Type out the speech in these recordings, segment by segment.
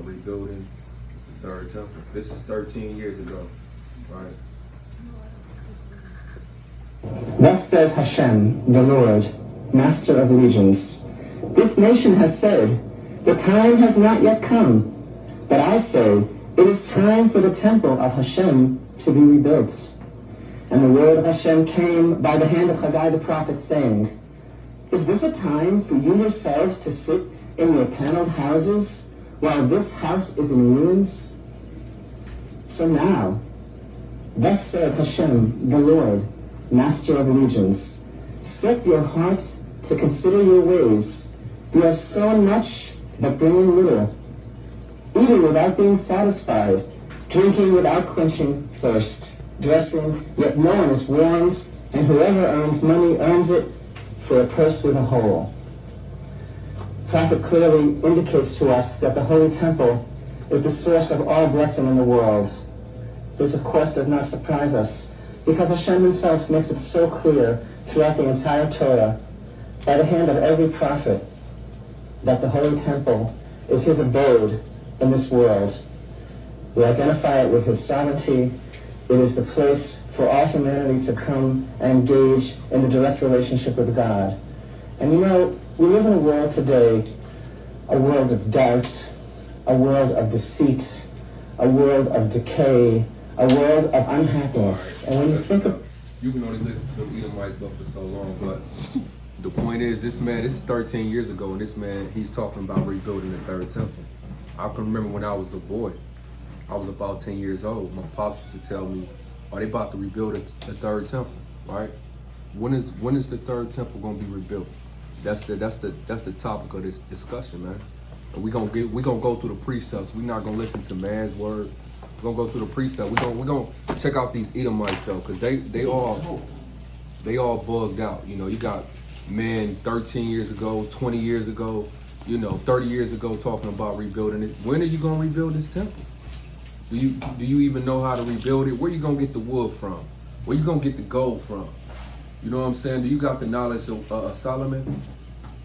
rebuilding the third temple. This is 13 years ago, right? Thus says Hashem, the Lord, Master of legions, this nation has said, the time has not yet come, but I say, it is time for the temple of Hashem to be rebuilt. And the word of Hashem came by the hand of Haggai the prophet, saying, is this a time for you yourselves to sit in your paneled houses while this house is in ruins? So now, thus said Hashem, the Lord, Master of legions, set your hearts to consider your ways. You have sown much, but bring in little. Eating without being satisfied, drinking without quenching thirst, dressing, yet no one is warned, and whoever earns money earns it for a purse with a hole. The prophet clearly indicates to us that the Holy Temple is the source of all blessing in the world. This, of course, does not surprise us, because Hashem himself makes it so clear throughout the entire Torah, by the hand of every prophet, that the Holy Temple is his abode in this world. We identify it with his sovereignty. It is the place for all humanity to come and engage in the direct relationship with God. And you know, we live in a world today, a world of doubt, a world of deceit, a world of decay, a world of unhappiness. Right. And when you think of... You can only listen to them Edomites but for so long, but the point is, this is 13 years ago, and this man, he's talking about rebuilding the third temple. I can remember when I was a boy. I was about 10 years old. My pops used to tell me, "Are they about to rebuild the third temple?" Right? When is the third temple going to be rebuilt? That's the topic of this discussion, man. And we gonna go through the precepts. We're not gonna listen to man's word. We're gonna go through the precepts. We're gonna check out these Edomites though, because they all bugged out. You know, you got men 13 years ago, 20 years ago, 30 years ago talking about rebuilding it. When are you gonna rebuild this temple? Do you even know how to rebuild it? Where you gonna get the wood from? Where you gonna get the gold from? You know what I'm saying? Do you got the knowledge of Solomon?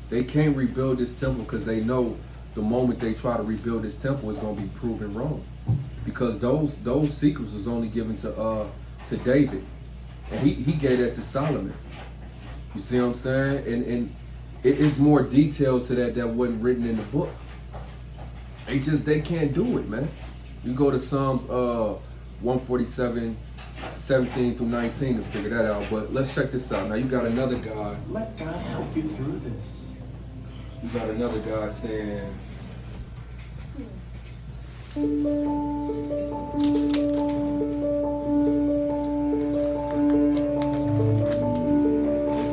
They can't rebuild this temple because they know the moment they try to rebuild this temple is gonna be proven wrong. Because those secrets was only given to David, and he gave that to Solomon. You see what I'm saying? And it is more details to that wasn't written in the book. They can't do it, man. You go to Psalms 147, 17 through 19 to figure that out. But let's check this out. Now you got another guy. Let God help you through this. You got another guy saying, they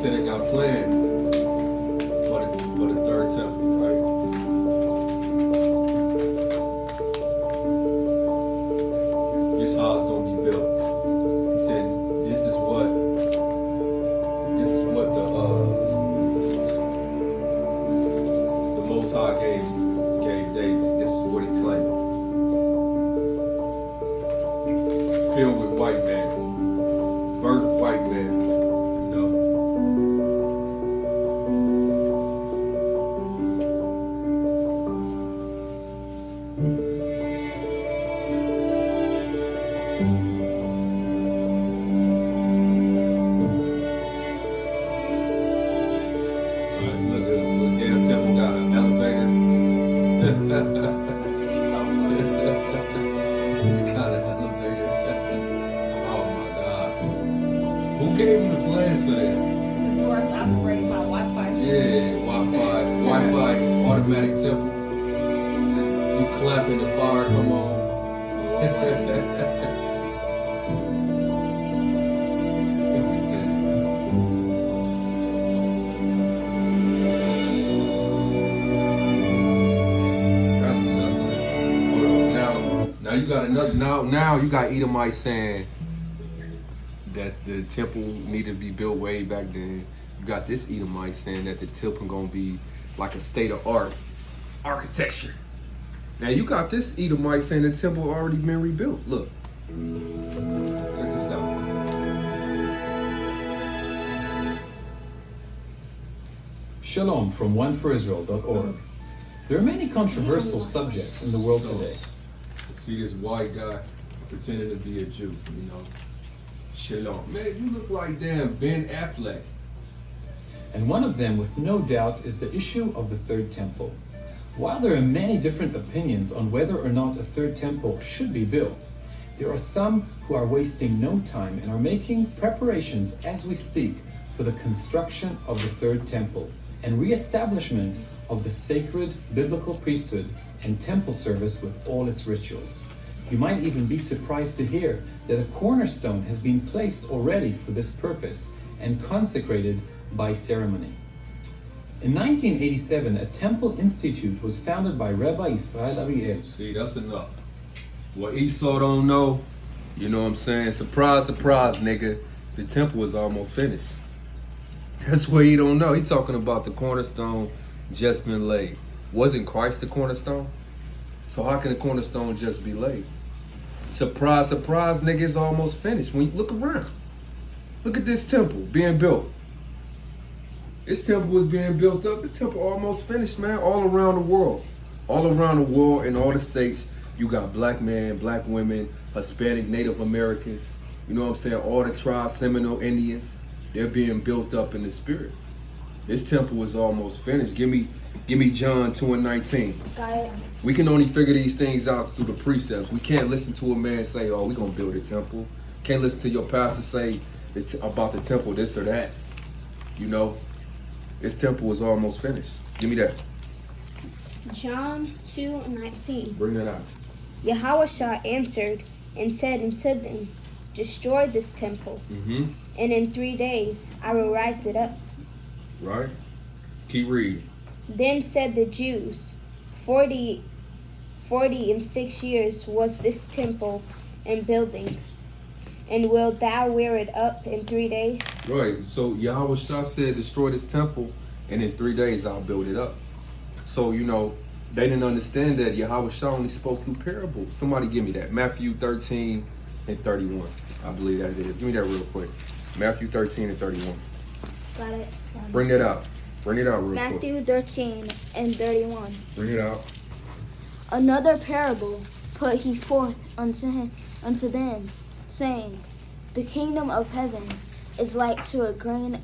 said they got plans for the third temple, right? This how it's gonna be built. He said this is what the Most High gave David. This is what he claimed. Filled with white man, burnt white man, Look, the damn temple got an elevator. It's got an elevator. Oh my God. Who gave him the plans for this? The doors operate by Wi-Fi. Yeah, Wi-Fi, automatic temple. You clapping, the fire come on. Now you got another. Now you got Edomites saying that the temple needed to be built way back then. You got this Edomite saying that the temple gonna be like a state of art architecture. Now you got this Edomite saying the temple already been rebuilt. Look, check this out. Shalom from oneforisrael.org. There are many controversial subjects in the world So, today. See this white guy pretending to be a Jew, you know. Shalom. Man, you look like damn Ben Affleck. And one of them, with no doubt, is the issue of the third temple. While there are many different opinions on whether or not a third temple should be built, there are some who are wasting no time and are making preparations as we speak for the construction of the third temple and re-establishment of the sacred biblical priesthood and temple service with all its rituals. You might even be surprised to hear that a cornerstone has been placed already for this purpose and consecrated by ceremony. In 1987, a temple institute was founded by Rabbi Israel Ariel. See, that's enough. What Esau don't know, you know what I'm saying? Surprise, surprise, nigga. The temple is almost finished. That's what he don't know. He talking about the cornerstone just been laid. Wasn't Christ the cornerstone? So how can the cornerstone just be laid? Surprise, surprise, nigga, it's almost finished. When you look around, look at this temple being built. This temple was being built up. This temple almost finished, man, all around the world. All around the world, in all the states, you got black men, black women, Hispanic, Native Americans, you know what I'm saying, all the tribes, Seminole Indians, they're being built up in the spirit. This temple is almost finished. Give me John 2:19. Got it. We can only figure these things out through the precepts. We can't listen to a man say, oh, we're going to build a temple. Can't listen to your pastor say about the temple, this or that. You know, this temple is almost finished. Give me that. John 2:19. Bring that out. Yahushua answered and said unto them, destroy this temple, Mm-hmm. and in 3 days I will rise it up. Right? Keep reading. Then said the Jews, 46 years was this temple in building, and wilt thou wear it up in 3 days? Right. So Yahweh Shah said, destroy this temple, and in 3 days I'll build it up. So, you know, they didn't understand that Yahweh Shah only spoke through parables. Somebody give me that. Matthew 13:31. I believe that it is. Give me that real quick. Matthew 13:31. Got it. Bring that out. Bring it out real quick. Matthew 13:31. Bring it out. Another parable put he forth unto them, saying, the kingdom of heaven is like to a grain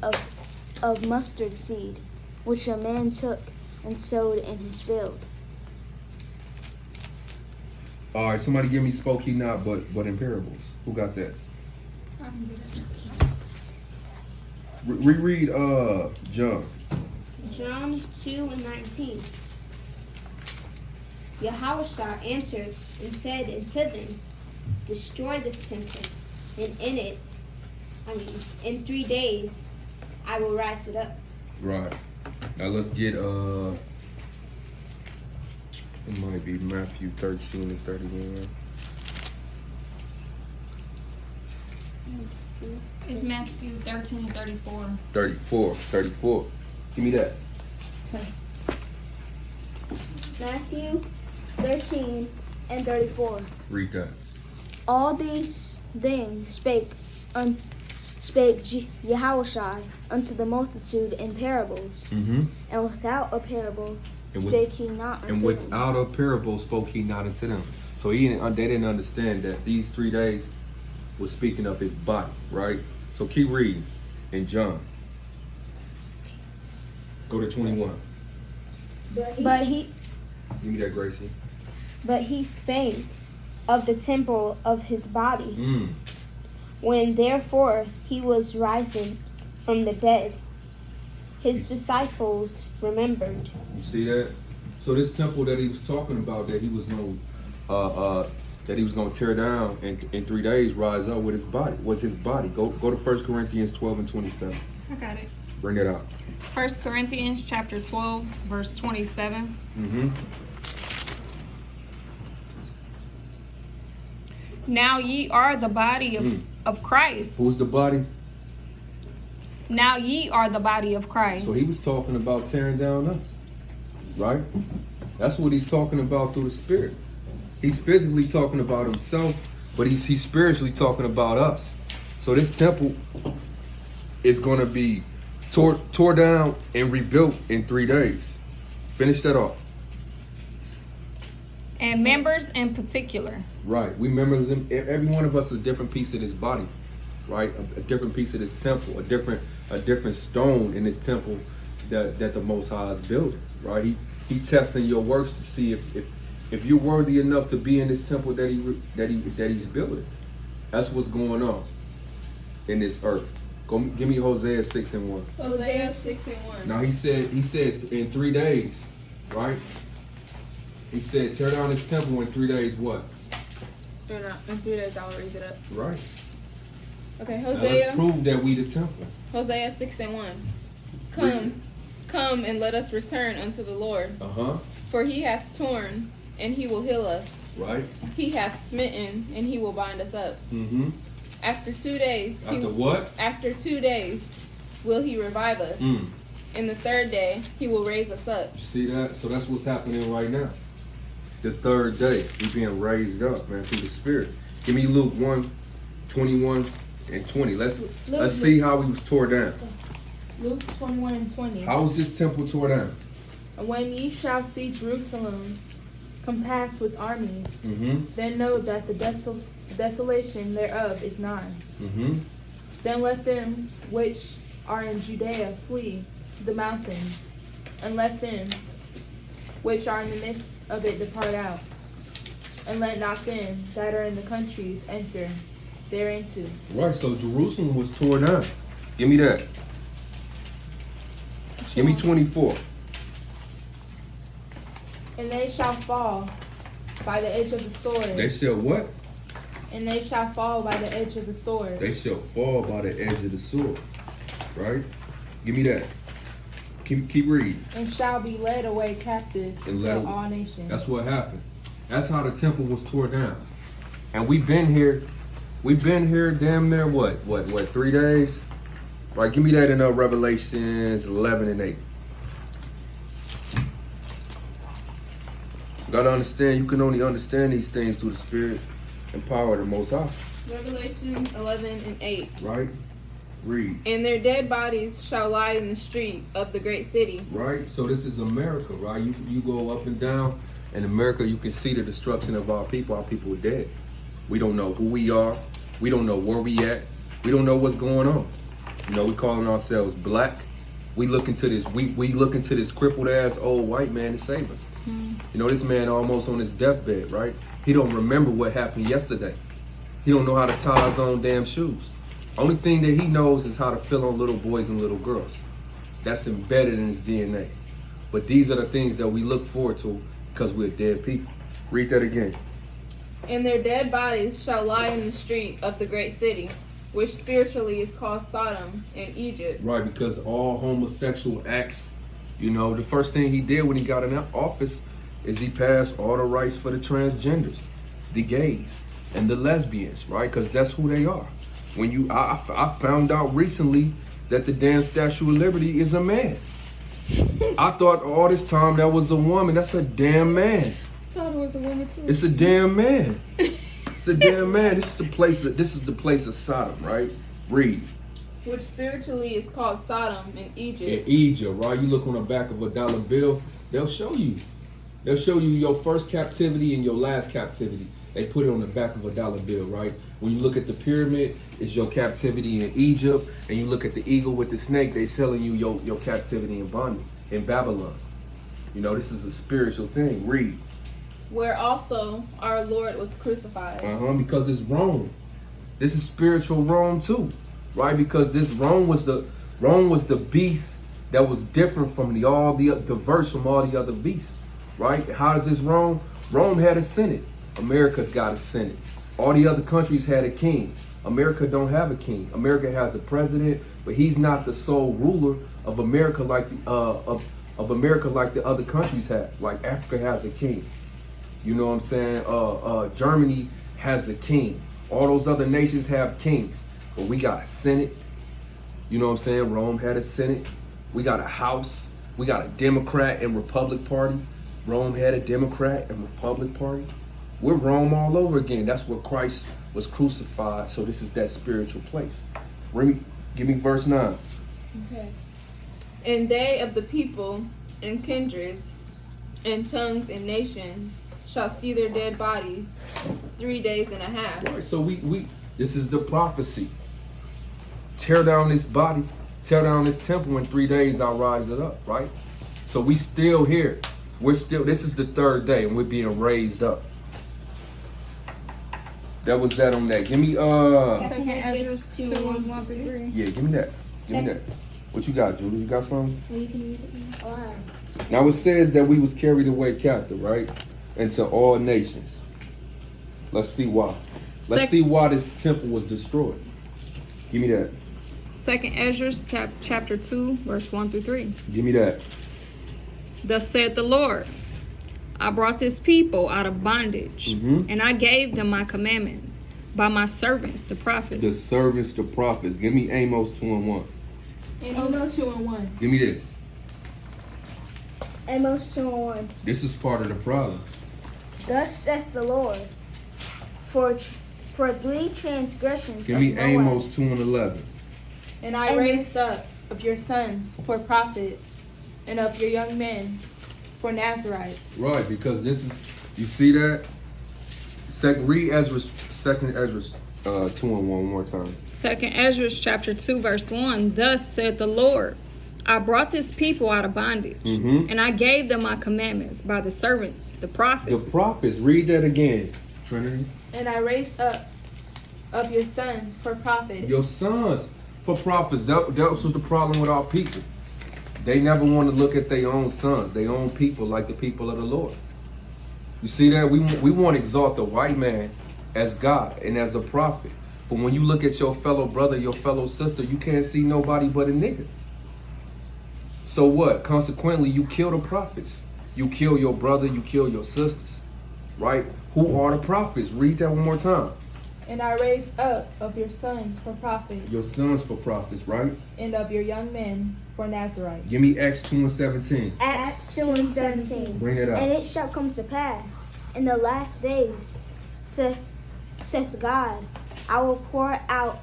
of mustard seed, which a man took and sowed in his field. All right, somebody give me spoke he not, but in parables. Who got that? Reread John. John 2:19. Yahushua answered and said unto them, destroy this temple, and in 3 days I will rise it up. Right. Now let's get it might be Matthew 13:31. It's Matthew 13:34. 34. Give me that. Matthew 13:34. Read that. All these things spake Yahushua unto the multitude in parables, Mm-hmm. and without a parable And spake he not unto And them. without a parable spoke he not unto them. So they didn't understand that these 3 days was speaking of his body, right? So keep reading in John. Go to 21. But he Give me that, Gracie. spake of the temple of his body, Mm. when therefore he was risen from the dead. His disciples remembered. You see that? So this temple that he was talking about, that he was going to tear down and in 3 days rise up with his body, was his body. Go to 1 Corinthians 12:27. I got it. Bring it out. 1 Corinthians chapter 12, verse 27. Mm-hmm. Now ye are the body of Christ. Who's the body? Now ye are the body of Christ. So he was talking about tearing down us, right? That's what he's talking about through the Spirit. He's physically talking about himself, but he's spiritually talking about us. So this temple is going to be tore down and rebuilt in 3 days. Finish that off. And members in particular. Right. We members, every one of us is a different piece of this body, right? A different piece of this temple, a different stone in this temple that the Most High is building, right? He testing your works to see if you're worthy enough to be in this temple that he's building. That's what's going on in this earth. Give me Hosea 6:1. Hosea 6:1. Now he said in 3 days, right? He said tear down this temple in 3 days. What? In 3 days I will raise it up. Right. Okay, Now let's prove that we the temple. Hosea 6:1. Read Come and let us return unto the Lord. For he hath torn, and he will heal us. Right. He hath smitten, and he will bind us up. Mm-hmm. After 2 days. What? After 2 days will he revive us. In the third day he will raise us up. You see that? So that's what's happening right now. The third day, we being raised up, man, through the Spirit. Give me Luke 1:21 and 20. Let's see how we was tore down. Luke 21:20. How was this temple tore down? And when ye shall see Jerusalem compassed with armies, Mm-hmm. then know that the desolation thereof is nigh. Mm-hmm. Then let them which are in Judea flee to the mountains, and let them which are in the midst of it depart out, and let not them that are in the countries enter thereinto. Right, so Jerusalem was torn down. Give me that. Give me 24. And they shall fall by the edge of the sword. They shall what? And they shall fall by the edge of the sword. They shall fall by the edge of the sword. Right? Give me that. Keep reading. And shall be led away captive to all nations. That's what happened. That's how the temple was tore down. And we've been here damn near what 3 days? Right, give me that in Revelations 11 and 8. You gotta understand, you can only understand these things through the Spirit and power of the Most High. Revelation 11 and 8. Right? Read. And their dead bodies shall lie in the street of the great city. Right? So this is America, right? You go up and down in America, you can see the destruction of our people. Our people are dead. We don't know who we are. We don't know where we at. We don't know what's going on. You know, we calling ourselves black. We look into this. We look into this crippled ass old white man to save us. You know, this man almost on his deathbed, right? He don't remember what happened yesterday. He don't know how to tie his own damn shoes. Only thing that he knows is how to fill on little boys and little girls. That's embedded in his DNA. But these are the things that we look forward to because we're dead people. Read that again. And their dead bodies shall lie in the street of the great city, which spiritually is called Sodom and Egypt. Right, because all homosexual acts, you know, the first thing he did when he got in office is he passed all the rights for the transgenders, the gays, and the lesbians, right? Because that's who they are. When I found out recently that the damn Statue of Liberty is a man. I thought all this time that was a woman. That's a damn man. I thought it was a woman too. It's a damn man. It's a damn man. This is the place of Sodom, right? Read. Which spiritually is called Sodom and Egypt. In Egypt, right? You look on the back of a dollar bill, they'll show you. They'll show you your first captivity and your last captivity. They put it on the back of a dollar bill, right? When you look at the pyramid, it's your captivity in Egypt, and you look at the eagle with the snake, they selling you your captivity in bondage in Babylon. You know, this is a spiritual thing. Read. Where also our Lord was crucified. Because it's Rome. This is spiritual Rome too, right? Because this Rome was the beast that was different from diverse from all the other beasts, right? How does this Rome? Rome had a senate. America's got a senate. All the other countries had a king. America don't have a king. America has a president, but he's not the sole ruler of America like the other countries have. Like Africa has a king. You know what I'm saying? Germany has a king. All those other nations have kings. But we got a senate. You know what I'm saying? Rome had a senate. We got a house. We got a Democrat and Republic Party. Rome had a Democrat and Republic Party. We're Rome all over again. That's where Christ was crucified. So this is that spiritual place. Give me verse 9. Okay. And they of the people and kindreds and tongues and nations shall see their dead bodies 3 days and a half. Right, so we this is the prophecy. Tear down this body, tear down this temple, in 3 days I'll rise it up, right? So we still here. This is the third day and we're being raised up. That was that on that. Give me Second Ezra 2:1-3. yeah, give me that. Give me that. What you got, Julie? You got something? You can read it. All right. Now it says that we was carried away captive, right? Into all nations. Let's see why. Let's see why this temple was destroyed. Give me that. Second Ezra chapter 2, verse 1-3. Give me that. Thus said the Lord, I brought this people out of bondage, and I gave them my commandments by my servants, the prophets. The servants, the prophets. Give me Amos 2:1. Amos 2:1. Give me this. Amos 2:1. This is part of the problem. Thus saith the Lord, for 3 transgressions Give of me Moab, Amos 2:11. And I raised up of your sons for prophets, and of your young men for Nazarites. Right, because this is, you see that? Read second Ezra 2:1 one more time. Second Ezra chapter 2, verse 1. Thus said the Lord, I brought this people out of bondage, and I gave them my commandments by the servants, the prophets. The prophets, read that again, Trinity. And I raised up of your sons for prophets. Your sons for prophets. That was the problem with our people. They never want to look at their own sons, their own people, like the people of the Lord. You see that? We want to exalt the white man as God and as a prophet. But when you look at your fellow brother, your fellow sister, you can't see nobody but a nigga. So what? Consequently, you kill the prophets. You kill your brother, you kill your sisters. Right? Who are the prophets? Read that one more time. And I raised up of your sons for prophets. Your sons for prophets, right? And of your young men for Nazarites. Give me Acts 2:17. Acts 2:17. Bring it And out. it shall come to pass in the last days, saith God, I will pour out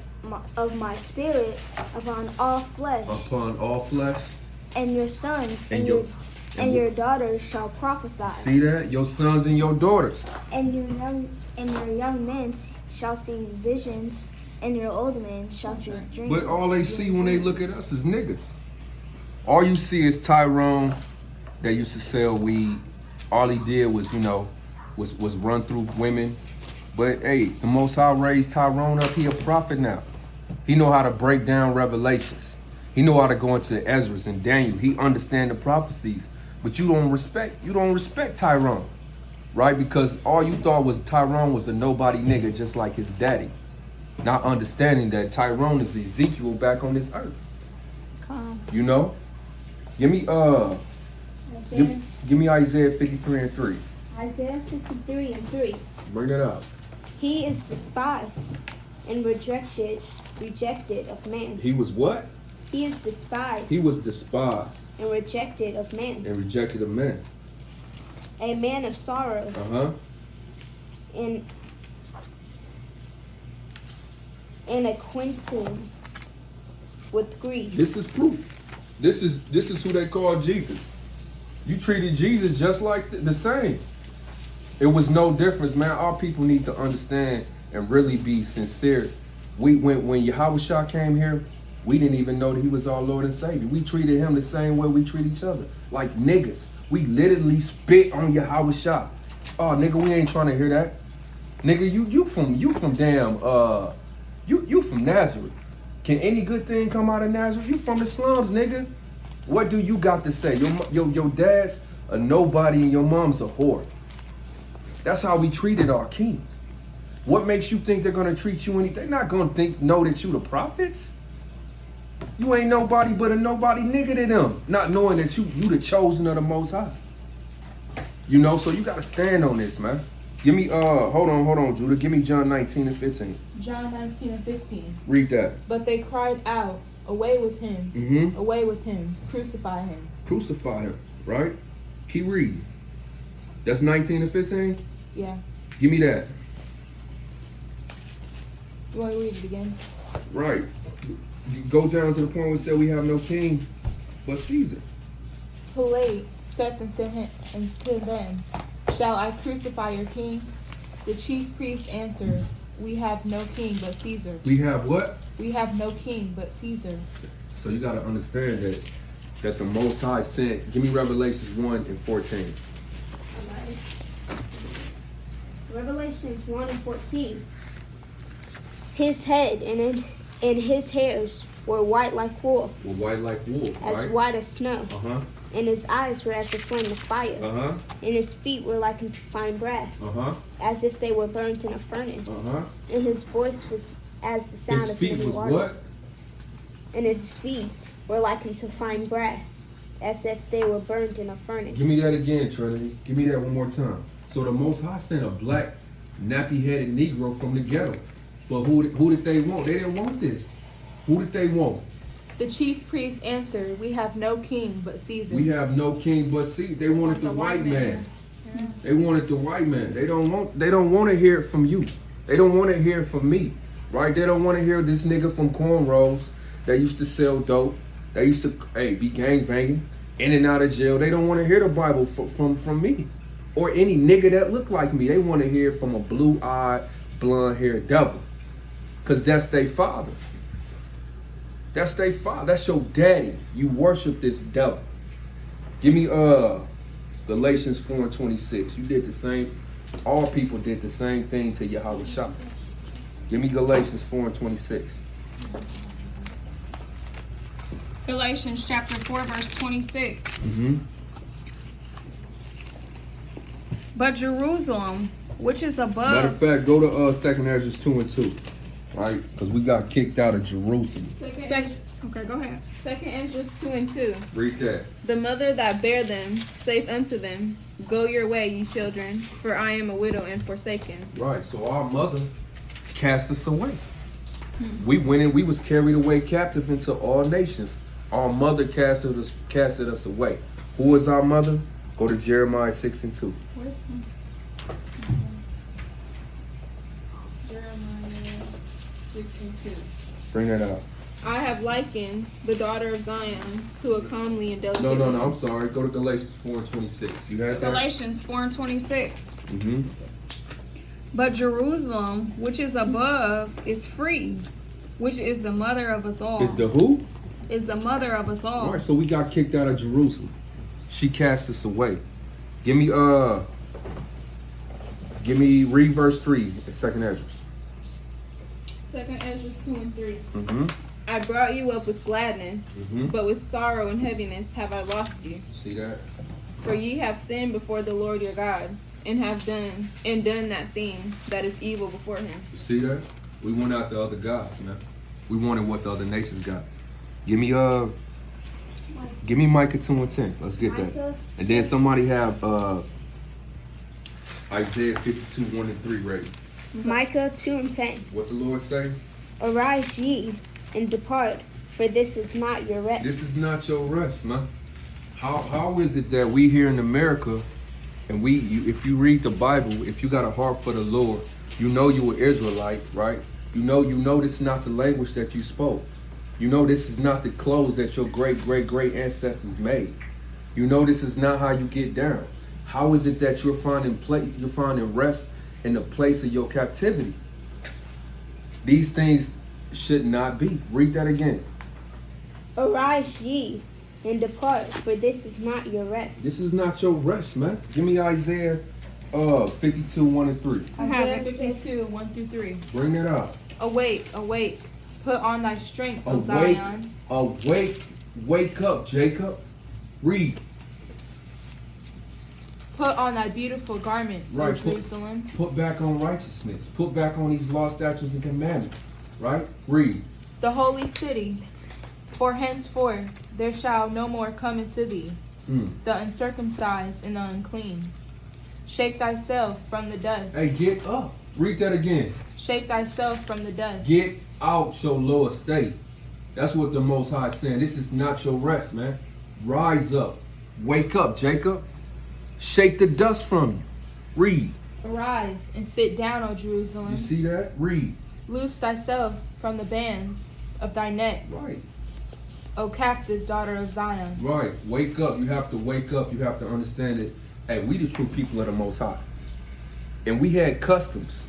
of my spirit upon all flesh, Upon all flesh. and your sons And and your daughters shall prophesy, See that? Your sons and your daughters. and your young men shall see visions, and your old men shall see dreams. But all they see when they look at us is niggas. All you see is Tyrone that used to sell weed. All he did was, was run through women. But hey, the Most High raised Tyrone up. He a prophet now. He know how to break down revelations. He know how to go into Ezra's and Daniel. He understand the prophecies. But you don't respect Tyrone. Right? Because all you thought was Tyrone was a nobody nigga just like his daddy. Not understanding that Tyrone is Ezekiel back on this earth. You know? Give me give me Isaiah 53:3. Isaiah 53:3. Bring it up. He is despised and rejected of man. He was what? He is despised He was despised and rejected of man. and rejected of men. A man of sorrows and acquainted with grief. This is proof. This is who they call Jesus. You treated Jesus just like the same. It was no difference, man. Our people need to understand and really be sincere. When Yahushua came here, we didn't even know that he was our Lord and Savior. We treated him the same way we treat each other, like niggas. We literally spit on Yahushua. Oh, nigga, we ain't trying to hear that. Nigga, you from Nazareth. Can any good thing come out of Nazareth? You from the slums, nigga. What do you got to say? Your dad's a nobody and your mom's a whore. That's how we treated our king. What makes you think they're gonna treat you anything? They're not gonna know that you the prophets. You ain't nobody but a nobody nigga to them. Not knowing that you the chosen of the Most High. So you gotta stand on this, man. Give me hold on, Judah. Give me John 19:15. John 19:15. Read that. But they cried out, away with him, away with him, crucify him. Crucify him, right? Keep reading. That's 19:15? Yeah. Give me that. You want to read it again? Right. You go down to the point where it said we have no king but Caesar. Pilate saith unto them, Shall I crucify your king? The chief priests answered, We have no king but Caesar. We have what? We have no king but Caesar. So you got to understand that the Most High sent. Give me Revelations 1:14. Revelations 1 and 14. His head and his hairs were white like wool, Well, white like wool, as right? white as snow. Uh-huh. And his eyes were as a flame of fire. Uh-huh. And his feet were like unto fine brass, Uh-huh. as if they were burnt in a furnace. Uh-huh. And his voice was as the sound His of feet many was waters. what? And his feet were like unto fine brass, as if they were burnt in a furnace. Give me that again, Trinity. Give me that one more time. So the Most High sent a black, nappy-headed Negro from the ghetto. But who did they want? They didn't want this. Who did they want? The chief priests answered, We have no king but Caesar. We have no king but Caesar. They wanted the white man. They wanted the white man. They don't want to hear it from you. They don't want to hear it from me. Right? They don't want to hear this nigga from cornrows that used to sell dope. They used to be gang banging, in and out of jail. They don't want to hear the Bible from me. Or any nigga that look like me. They want to hear from a blue-eyed, blonde-haired devil. Cause that's their father. That's their father. That's your daddy. You worship this devil. Give me Galatians 4:26. You did the same. All people did the same thing to Yahweh Shah. Give me Galatians 4:26. Galatians chapter 4, verse 26. Mm-hmm. But Jerusalem, which is Matter above. of fact, go to 2 Ezra 2 and 2. Right? Because we got kicked out of Jerusalem. Okay, go ahead. 2 Ezra 2 and 2. Read that. The mother that bare them saith unto them, Go your way, ye children, for I am a widow and forsaken. Right. So our mother cast us away. We went and we was carried away captive into all nations. Our mother casted us away. Who is our mother? Go to Jeremiah 6 and 2. Where's the... Jeremiah 6 and 2. Bring that out. I have likened the daughter of Zion to a comely and delicate. No, I'm sorry. Go to Galatians 4:26. You had that? Galatians 4 and 26. Mm-hmm. But Jerusalem, which is above, is free, which is the mother of us all. Is the who? Is the mother of us all. All right, so we got kicked out of Jerusalem. She cast us away. Give me read verse 3 in 2 Ezra. 2 Ezra 2 and 3. Mm-hmm. I brought you up with gladness, Mhm. but with sorrow and heaviness have I lost you. See that? For ye have sinned before the Lord your God, and have done that thing that is evil before him. You see that? We went out the other gods, man. We wanted what the other nations got. Give me Micah 2 and 10. Let's get that. Micah And then somebody have Isaiah 52, 1 and 3 ready. Micah 2 and 10. What the Lord say? Arise ye, and depart, for this is not your rest. This is not your rest, man. How is it that we here in America, and if you read the Bible, if you got a heart for the Lord, you know you an Israelite, right? You know this is not the language that you spoke. You know this is not the clothes that your great ancestors made. You know this is not how you get down. How is it that you're finding rest in the place of your captivity? These things should not be. Read that again. Arise ye, and depart, for this is not your rest. This is not your rest, man. Give me Isaiah 52, 1 and 3. Isaiah 52, 1 through 3. Bring that out. Awake, awake, put on thy strength, O Awake, Zion. awake, wake up, Jacob. Read. Put on thy beautiful garments, O Right, Jerusalem. Put back on righteousness. Put back on these law, statutes, and commandments. Right? Read. The holy city. For henceforth there shall no more come into thee the uncircumcised and the unclean. Shake thyself from the dust. Hey, get up. Read that again. Shake thyself from the dust. Get out your low estate. That's what the Most High is saying. This is not your rest, man. Rise up. Wake up, Jacob. Shake the dust from you. Read. Arise and sit down, O Jerusalem. You see that? Read. Loose thyself from the bands of thy neck, Right. O captive daughter of Zion. Right. Wake up. You have to wake up. You have to understand that Hey, we the true people of the Most High. And we had customs.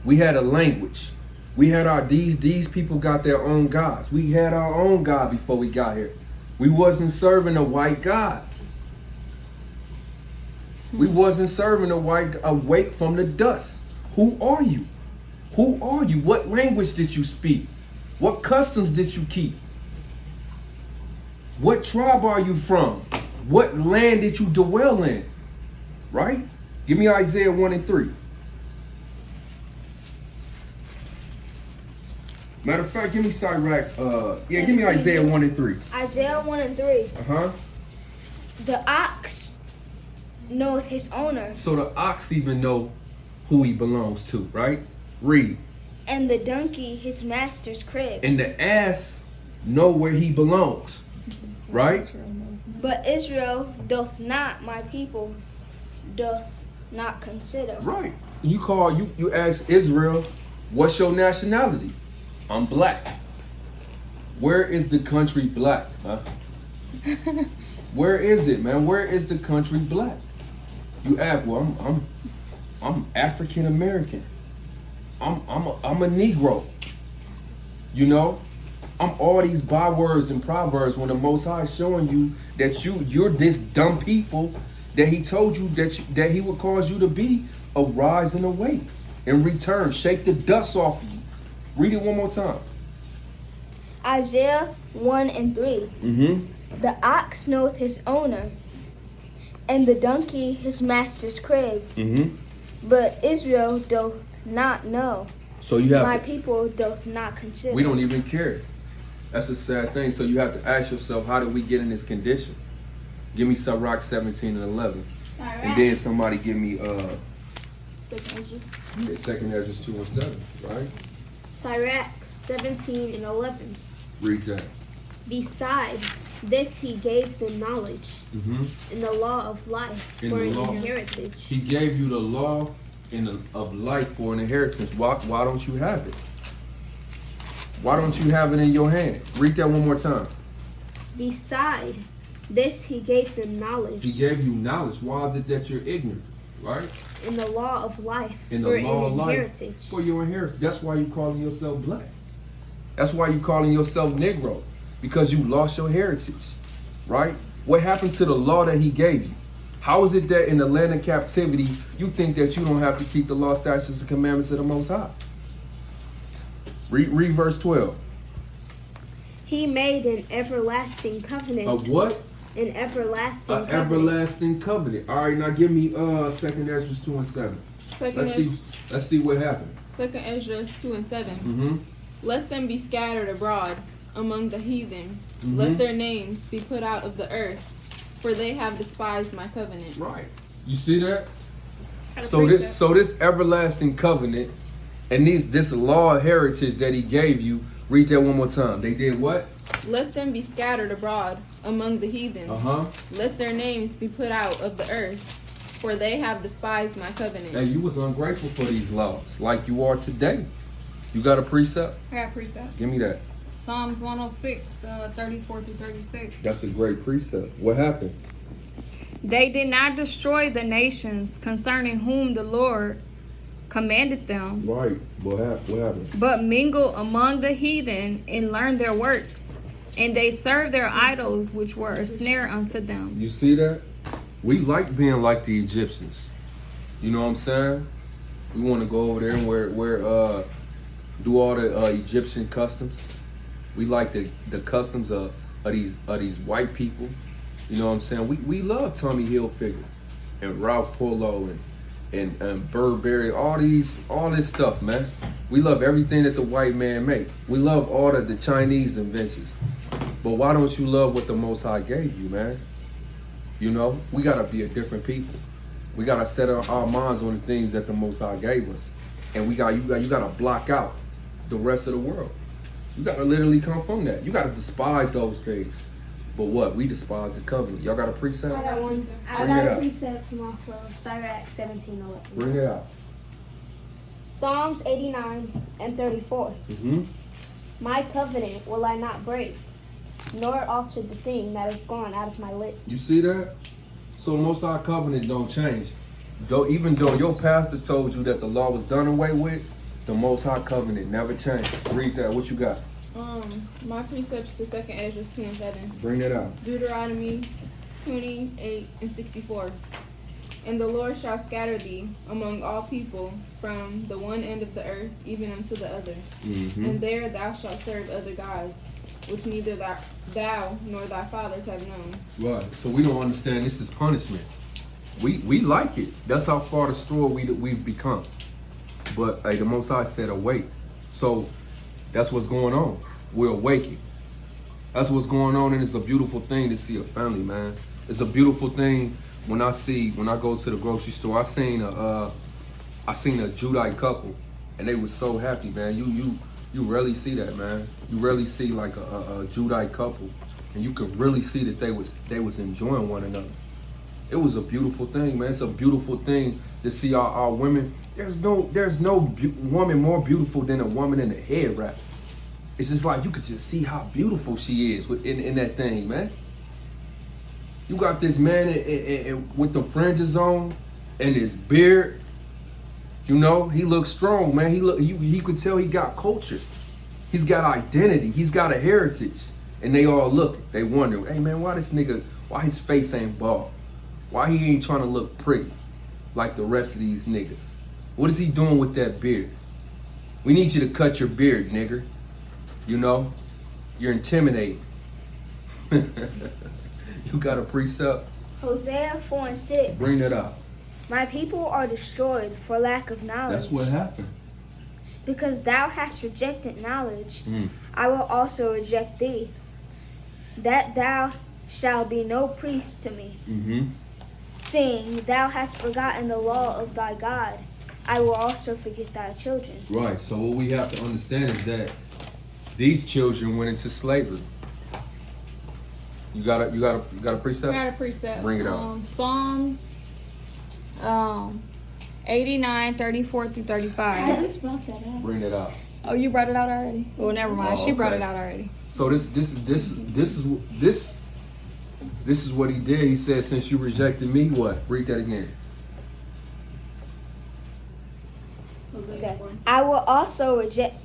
We had a language. We had these people got their own gods. We had our own God before we got here. We wasn't serving a white God. We wasn't serving a white awake from the dust. Who are you? Who are you? What language did you speak? What customs did you keep? What tribe are you from? What land did you dwell in? Right? Give me Isaiah 1 and 3. Matter of fact, give me Sirach. Give me Isaiah 1 and 3. Isaiah 1 and 3. Uh-huh. The ox knoweth his owner, So the ox even know who he belongs to, right? Read. and the donkey his master's crib. And the ass know where he belongs, right? But Israel doth not, my people doth not consider. Right. You ask Israel, what's your nationality? I'm black. Where is the country black, huh? Where is it, man? Where is the country black? You ask, well, I'm African American. I'm a Negro. You know? I'm all these bywords and proverbs when the Most High is showing you that you're this dumb people that he told you that he would cause you to be. Arise and awake and return. Shake the dust off of you. Read it one more time. Isaiah 1 and 3. Mm-hmm. The ox knoweth his owner, and the donkey his master's crib. Mm-hmm. But Israel doth not know. So you have My to, people doth not consider. we don't even care. That's a sad thing. So you have to ask yourself, how did we get in this condition? Give me Sirach 17 and 11. And then somebody give me Second Ezra 2 and 7, right? Sirach 17 and 11. Read that. Beside this he gave them knowledge Mm-hmm. in the law of life In for the an law. inheritance. He gave you the law of life for an inheritance. Why don't you have it? Why don't you have it in your hand? Read that one more time. Beside this he gave them knowledge He gave you knowledge. Why is it that you're ignorant? Right? in the law of life In for the law of an life inheritance. for your inheritance. That's why you calling yourself black. That's why you calling yourself Negro. Because you lost your heritage. Right? What happened to the law that he gave you? How is it that in the land of captivity, you think that you don't have to keep the law, statutes, and commandments of the Most High? Read verse 12. He made an everlasting covenant. Of what? An everlasting An covenant. everlasting covenant. All right, now give me 2 Ezra 2 and 7. Let's see what happened. 2 Ezra 2 and 7. Mm-hmm. Let them be scattered abroad among the heathen. Mm-hmm. Let their names be put out of the earth, for they have despised my covenant. Right. You see that? So this everlasting covenant and this law of heritage that he gave you, read that one more time. They did what? Let them be scattered abroad among the heathen. Uh-huh. Let their names be put out of the earth, for they have despised my covenant. And you was ungrateful for these laws, like you are today. You got a precept? I got a precept. Give me that. Psalms 106, 34 through 36. That's a great precept. What happened? They did not destroy the nations concerning whom the Lord commanded them, Right. What happened? but mingled among the heathen and learned their works. And they served their idols, which were a snare unto them. You see that? We like being like the Egyptians. You know what I'm saying? We want to go over there and do all the Egyptian customs. We like the customs of these white people. You know what I'm saying? We love Tommy Hilfiger and Ralph Polo and Burberry, all this stuff, man. We love everything that the white man make. We love all the Chinese inventions. But why don't you love what the Most High gave you, man? You know, we gotta be a different people. We gotta set our minds on the things that the Most High gave us, and you gotta block out the rest of the world. You gotta literally come from that. You gotta despise those things. But what? We despise the covenant. Y'all got a precept? I got one. I Bring got it a out. precept from off of Sirach 17:11. Bring it out. Psalms 89 and 34. Mm-hmm. My covenant will I not break, nor alter the thing that is gone out of my lips. You see that? So the Most High covenant don't change. Though, even though your pastor told you that the law was done away with, the Most High covenant never changed. Read that. What you got? My precepts to 2nd Ezra 2 and 7. Bring that out. Deuteronomy 28 and 64. And the Lord shall scatter thee among all people from the one end of the earth even unto the other. And there thou shalt serve other gods, which neither thou nor thy fathers have known. Right. So we don't understand this is punishment. We like it. That's how far destroyed we've become. But the Most High said awake. So that's what's going on. We're awaking. That's what's going on, and it's a beautiful thing to see a family, man. It's a beautiful thing when I go to the grocery store. I seen a Judite couple, and they was so happy, man. You rarely see that, man. You rarely see like a Judite couple, and you could really see that they was enjoying one another. It was a beautiful thing, man. It's a beautiful thing to see our women. There's no woman more beautiful than a woman in the head wrap. It's just like you could just see how beautiful she is in that thing, man. You got this man with the fringes on and his beard. You know, he looks strong, man. He could tell he got culture. He's got identity. He's got a heritage. And they all look. They wonder, hey man, why his face ain't bald? Why he ain't trying to look pretty like the rest of these niggas? What is he doing with that beard? We need you to cut your beard, nigger. You know, you're intimidating. You got a precept? Hosea 4 and 6. Bring that up. My people are destroyed for lack of knowledge. That's what happened. Because thou hast rejected knowledge, I will also reject thee, that thou shalt be no priest to me. Seeing thou hast forgotten the law of thy God, I will also forget thy children. Right. So what we have to understand is that these children went into slavery. You got a precept? I got a precept. Bring it out. Psalms 89, 34 through 35. I just brought that up. Bring it out. Oh, you brought it out already? Well, never mind. Oh, She brought okay. it out already. So this is what he did. He said, since you rejected me, what? Read that again. Okay. I will also reject,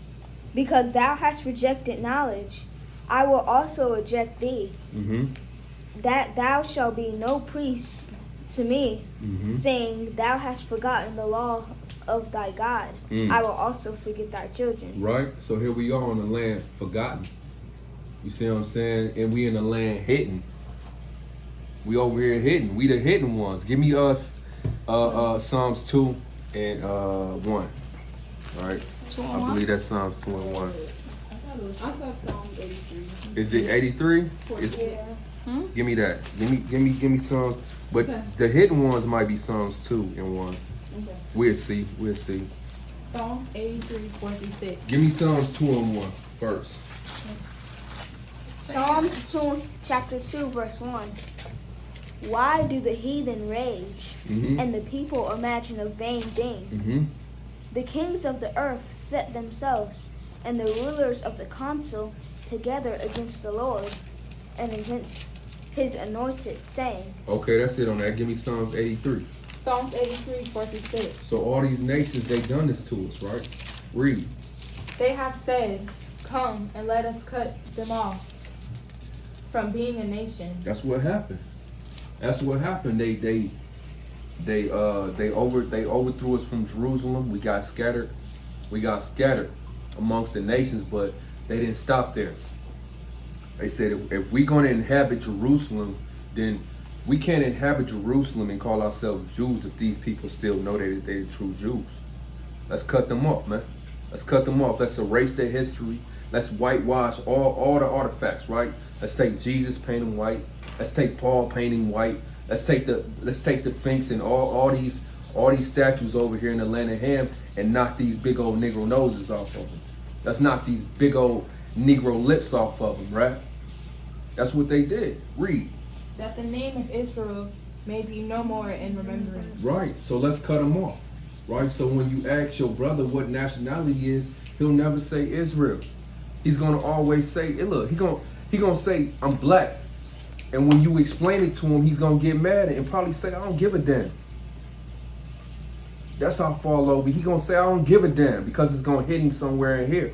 because thou hast rejected knowledge, I will also reject thee, that thou shalt be no priest to me, saying thou hast forgotten the law of thy God. I will also forget thy children. Right? So here we are on the land forgotten. You see what I'm saying? And we in the land hidden. We over here hidden. We the hidden ones. Give me us Psalms 2 and 1. All right? 2 and I 1? believe that's Psalms 2 and 1. I saw Psalms 83. Is it 83? Yeah. Give me that. Give me Psalms. But the hidden ones might be Psalms 2 and 1. Okay. We'll see. Psalms 83, 4 through 6. Give me Psalms 2 and 1 first. Psalms 2, chapter 2, verse 1. Why do the heathen rage, and the people imagine a vain thing? The kings of the earth set themselves, and the rulers of the council together against the Lord, and against his anointed, saying. Okay, that's it on that. Give me Psalms 83. Psalms 83, 4 through 6. So all these nations, they done this to us, right? Read. They have said, come and let us cut them off from being a nation. That's what happened. That's what happened. They overthrew us from Jerusalem. We got scattered amongst the nations, but they didn't stop there. They said if we're gonna inhabit Jerusalem, then we can't inhabit Jerusalem and call ourselves Jews if these people still know they're the true Jews. Let's cut them off, man. Let's cut them off. Let's erase their history. Let's whitewash all the artifacts, right? Let's take Jesus, paint him white. Let's take Paul, paint him white. Let's take the Sphinx and all these statues over here in the land of Ham and knock these big old Negro noses off of them. Let's knock these big old Negro lips off of them, right? That's what they did. Read. That the name of Israel may be no more in remembrance. Right. So let's cut them off. Right. So when you ask your brother what nationality he is, he'll never say Israel. He's gonna always say, hey, look, he gonna say I'm black. And when you explain it to him, he's gonna get mad and probably say, I don't give a damn. That's how far low. He gonna say, I don't give a damn, because it's gonna hit him somewhere in here,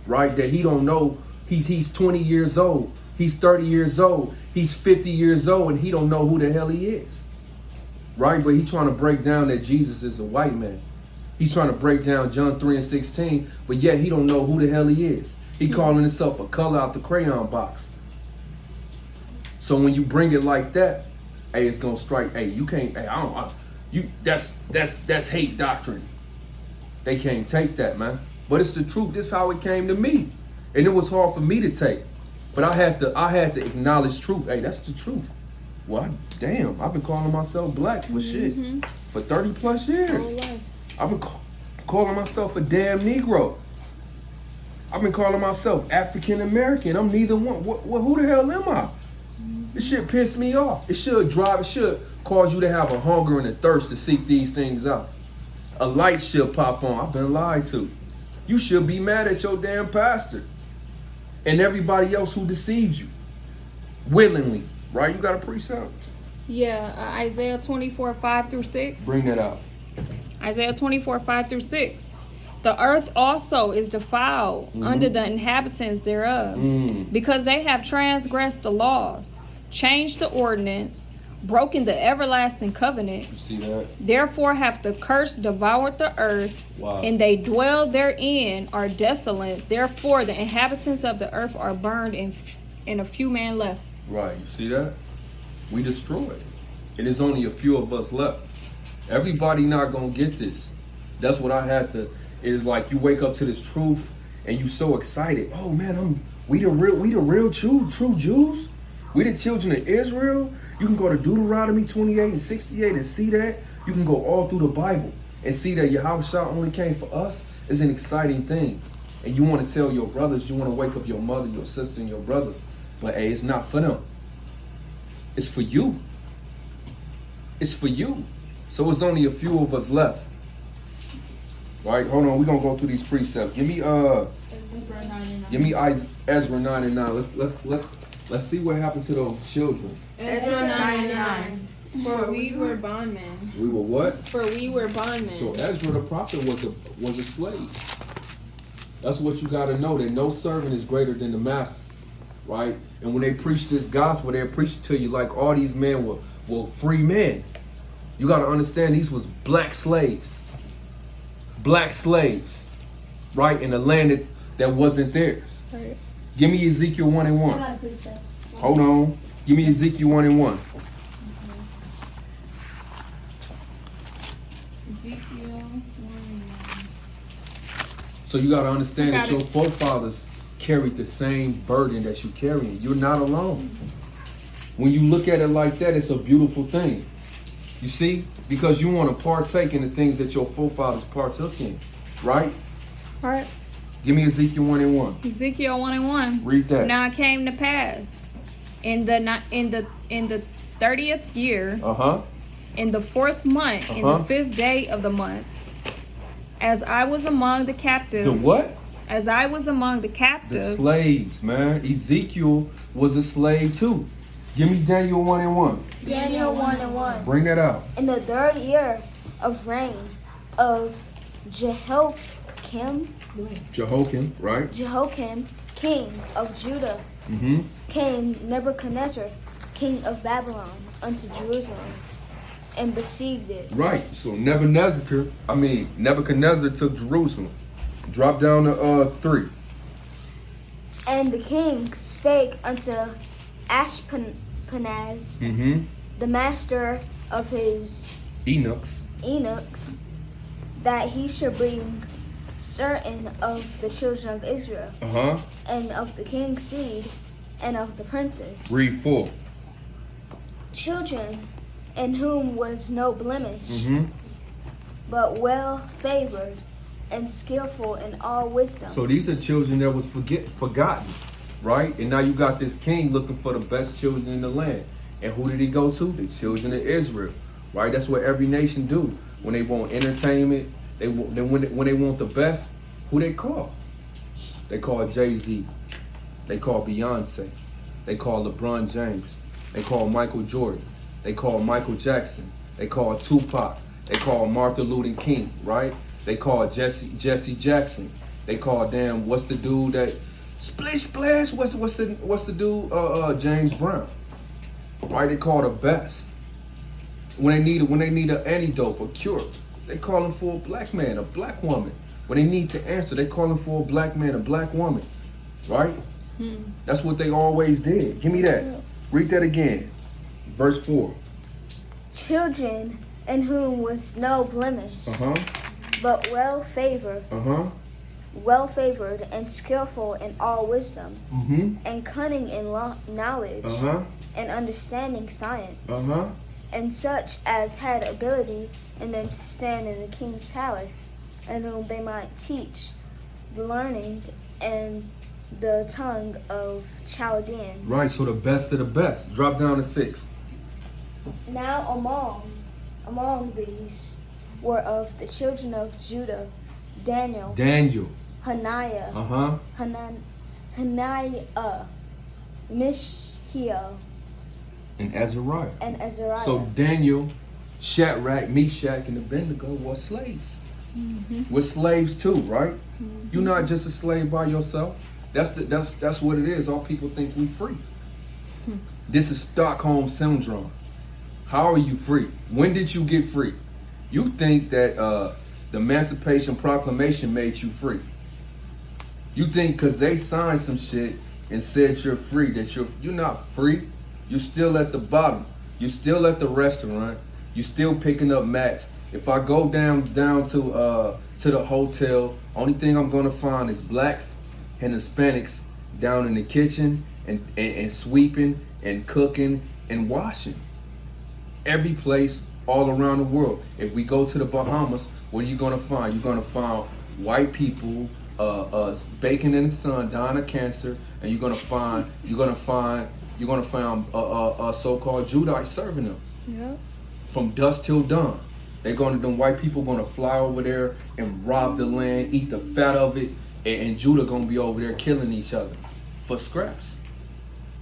right? That he don't know. He's 20 years old. He's 30 years old. He's 50 years old, and he don't know who the hell he is, right? But he's trying to break down that Jesus is a white man. He's trying to break down John 3:16, but yet he don't know who the hell he is. He calling himself a color out the crayon box. So when you bring it like that, hey, it's gonna strike. Hey, you can't. Hey, that's hate doctrine. They can't take that, man. But it's the truth. This is how it came to me, and it was hard for me to take. But I had to acknowledge truth. Hey, that's the truth. Well, damn, I've been calling myself black for shit for 30 plus years. I've been calling myself a damn Negro. I've been calling myself African American. I'm neither one. Who the hell am I? This shit pissed me off. It should cause you to have a hunger and a thirst to seek these things out. A light should pop on. I've been lied to. You should be mad at your damn pastor and everybody else who deceived you willingly, right? You got a precept? Yeah, Isaiah 24:5-6. Bring that out. Isaiah 24:5-6. The earth also is defiled under the inhabitants thereof, because they have transgressed the laws, changed the ordinance, broken the everlasting covenant. You see that? Therefore hath the curse devoured the earth, and they dwell therein are desolate. Therefore the inhabitants of the earth are burned, and a few men left. Right, you see that? We destroyed. And there's only a few of us left. Everybody not gonna get this. That's what I had to. It's like you wake up to this truth and you so excited. Oh man, we the real true Jews. We the children of Israel. You can go to Deuteronomy 28 and 68 and see that. You can go all through the Bible and see that Yahweh only came for us. Is an exciting thing. And you want to tell your brothers, you want to wake up your mother, your sister, and your brother. But hey, it's not for them. It's for you. It's for you. So it's only a few of us left. Right, hold on. We're gonna go through these precepts. Give me Ezra 9 and 9. Let's see what happened to those children. Ezra 9 and 9. For we were bondmen. We were what? For we were bondmen. So Ezra the prophet was a slave. That's what you gotta know, that no servant is greater than the master. Right? And when they preach this gospel, they preach it to you like all these men were free men. You gotta understand, these was black slaves. Black slaves, right, in a land that wasn't theirs. Right. Give me Ezekiel 1 and 1. I got a precept. Hold on. Give me Ezekiel 1 and 1. Ezekiel 1 and 1. So you got to understand that your forefathers carried the same burden that you're carrying. You're not alone. When you look at it like that, it's a beautiful thing. You see? Because you want to partake in the things that your forefathers partook in. Right? All right. Give me Ezekiel 1 and 1. Ezekiel 1 and 1. Read that. Now it came to pass in the 30th year, in the 4th month, in the 5th day of the month, as I was among the captives. The what? As I was among the captives. The slaves, man. Ezekiel was a slave too. Give me Daniel 1 and 1. Daniel 1 and 1. Bring that out. In the 3rd year of reign of Jehoiakim, Right? Jehoiakim, king of Judah, came Nebuchadnezzar, king of Babylon, unto Jerusalem, and besieged it. Right. So Nebuchadnezzar took Jerusalem. Drop down to 3. And the king spake unto Ashpenaz, the master of his eunuchs, that he should bring certain of the children of Israel, and of the king's seed, and of the princes. Read 4. Children in whom was no blemish, but well favored and skillful in all wisdom. So these are children that was forgotten, right? And now you got this king looking for the best children in the land. And who did he go to? The children of Israel, right? That's what every nation do. When they want entertainment, when they want the best, who they call? They call Jay-Z. They call Beyonce. They call LeBron James. They call Michael Jordan. They call Michael Jackson. They call Tupac. They call Martin Luther King, right? They call Jesse Jackson. They call what's the dude that Splish Splash? What's the dude? James Brown. Right? They call the best. When they need an antidote, a cure, they calling for a black man, a black woman. When they need to answer, they calling for a black man, a black woman. Right? That's what they always did. Give me that. Read that again. Verse 4. Children in whom was no blemish, but well favored, and skillful in all wisdom, and cunning in knowledge, and understanding science, and such as had ability in them to stand in the king's palace, and whom they might teach the learning and the tongue of Chaldeans. Right, so the best of the best. Drop down to 6. Now among these were of the children of Judah, Daniel, Hananiah, Mishael, and Azariah. So Daniel, Shadrach, Meshach, and Abednego were slaves. We're slaves too, right? You're not just a slave by yourself. That's what it is. All people think we free. This is Stockholm syndrome. How are you free? When did you get free? You think that the Emancipation Proclamation made you free. You think because they signed some shit and said you're free, that you're not free. You're still at the bottom. You're still at the restaurant. You're still picking up mats. If I go down to the hotel, only thing I'm gonna find is blacks and Hispanics down in the kitchen and sweeping and cooking and washing. Every place all around the world. If we go to the Bahamas, what are you gonna find? You're gonna find white people baking in the sun, dying of cancer, and you're gonna find so-called Judites serving them. Yep. From dusk till dawn. Them white people gonna fly over there and rob the land, eat the fat of it, and Judah gonna be over there killing each other for scraps.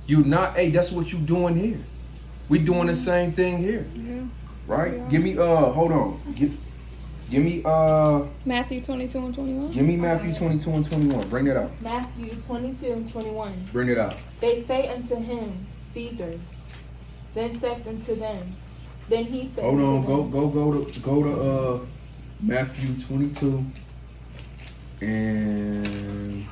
That's what you doing here. We doing the same thing here. Yeah. Right? Yeah. Give me hold on. Give me Matthew 22 and 21. Give me Matthew 22 and 21. Bring it out. Matthew 22 and 21. Bring it out. They say unto him, Caesar's. Then said unto them. Then he said Hold on. unto them, Go to Matthew 22 and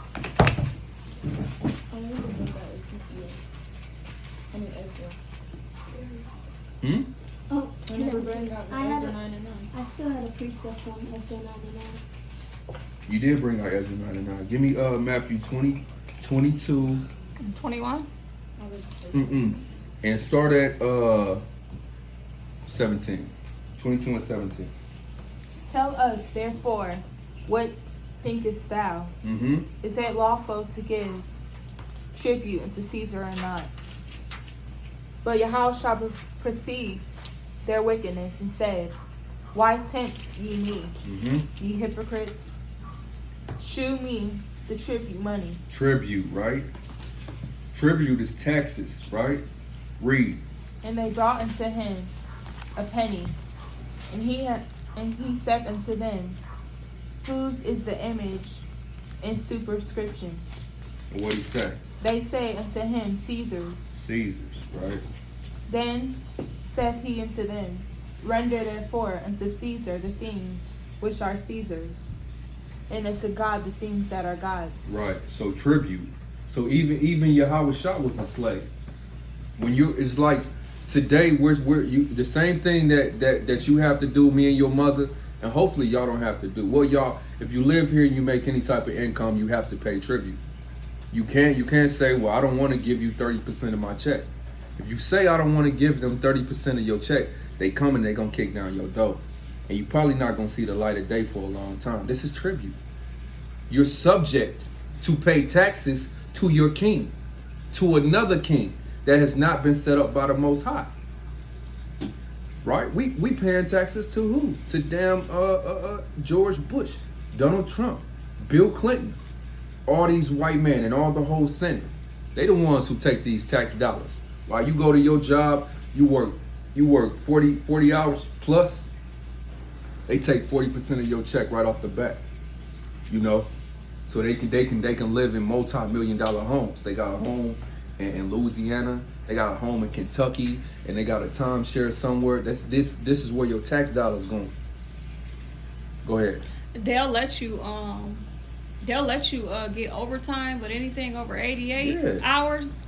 Oh, Whenever bring out I Ezra have- 9 and 9. I still had a precept on Ezra 99. you did bring out Ezra 99. Give me Matthew 22 21. and start at 17. 22 and 17. Tell us, therefore, what thinkest thou? Is it lawful to give tribute unto Caesar or not? But Yahushua perceived their wickedness and said, Why tempt ye me, ye hypocrites? Shew me the tribute money. Tribute, right? Tribute is taxes, right? Read. And they brought unto him a penny, and he said unto them, Whose is the image and superscription? And what he say? They say unto him, Caesar's. Caesar's, right? Then saith he unto them, Render therefore unto Caesar the things which are Caesar's, and unto God the things that are God's. Right. So tribute. So even Yahushua was a slave. It's like today we're the same thing that you have to do, me and your mother, and hopefully y'all don't have to do. Well, y'all, if you live here and you make any type of income, you have to pay tribute. You can't say, well, I don't want to give you 30% of my check. If you say I don't want to give them 30% of your check, they come and they gonna kick down your door. And you probably not gonna see the light of day for a long time. This is tribute. You're subject to pay taxes to your king, to another king that has not been set up by the Most High. Right? We paying taxes to who? To damn George Bush, Donald Trump, Bill Clinton, all these white men and all the whole Senate. They the ones who take these tax dollars. While you go to your job, you work 40 hours plus, they take 40% of your check right off the bat. You know? So they can live in multi-million-dollar homes. They got a home in Louisiana, they got a home in Kentucky, and they got a timeshare somewhere. This is where your tax dollars going. Go ahead. They'll let you get overtime, but anything over 88 hours,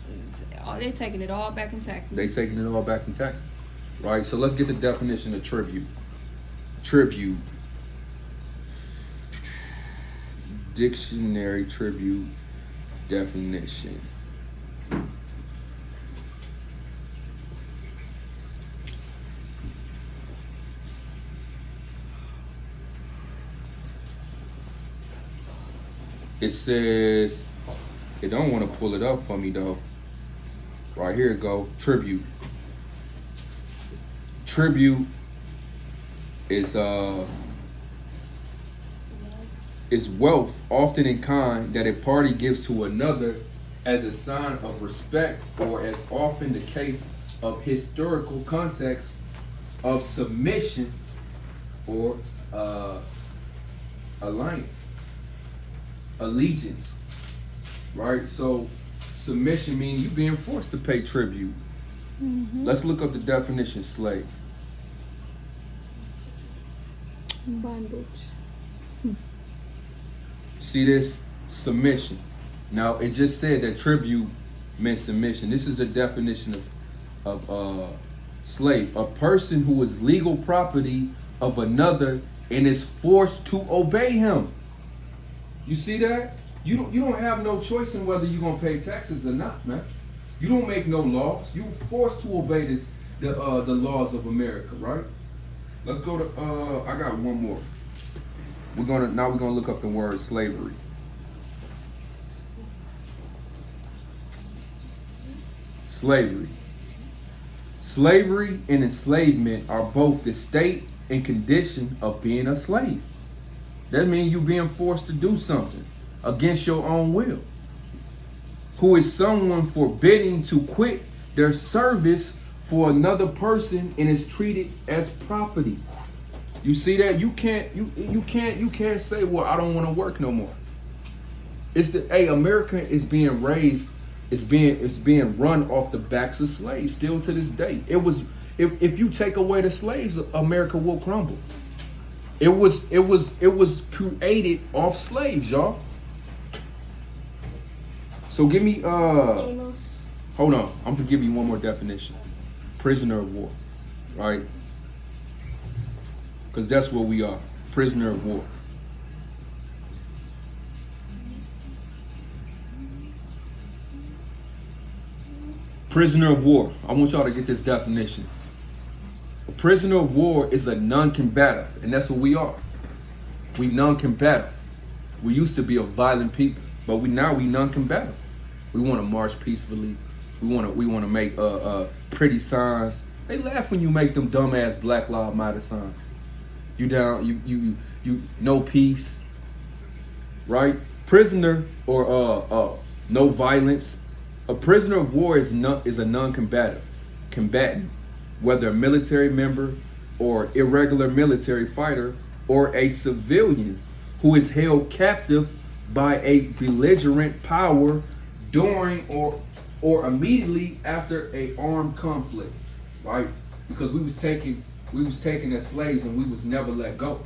they're taking it all back in taxes. They taking it all back in taxes, right? So let's get the definition of tribute. Tribute. Dictionary tribute definition. It says, it don't want to pull it up for me though. Right here it go, tribute. Tribute is wealth, often in kind, that a party gives to another as a sign of respect, or as often the case of historical context of submission or alliance, allegiance, right? So submission means you being forced to pay tribute. Let's look up the definition, slave. Bondage. See this? Submission. Now, it just said that tribute meant submission. This is a definition of slave. A person who is legal property of another and is forced to obey him. You see that? You don't have no choice in whether you're gonna pay taxes or not, man. You don't make no laws. You forced to obey the laws of America, right? Let's go to I got one more. We're gonna look up the word slavery. Slavery. Slavery and enslavement are both the state and condition of being a slave. That means you being forced to do something against your own will. Who is someone forbidden to quit their service for another person and is treated as property. You see that? You can't say, well, I don't want to work no more. America is being raised, it's being run off the backs of slaves still to this day. It was if you take away the slaves, America will crumble. It was created off slaves, y'all. So give me Amos. hold on, I'm gonna give you one more definition. Prisoner of war, right? Because that's what we are, prisoner of war. Prisoner of war. I want y'all to get this definition. A prisoner of war is a non-combative, and that's what we are. We non-combative. We used to be a violent people, but we non-combative. We want to march peacefully. We want to make pretty signs. They laugh when you make them dumbass Black Lives Matter signs. You down? You no peace, right? Prisoner or no violence. A prisoner of war is a non-combatant, whether a military member or irregular military fighter or a civilian who is held captive by a belligerent power during or immediately after a armed conflict, right? Because we was taken as slaves and we was never let go.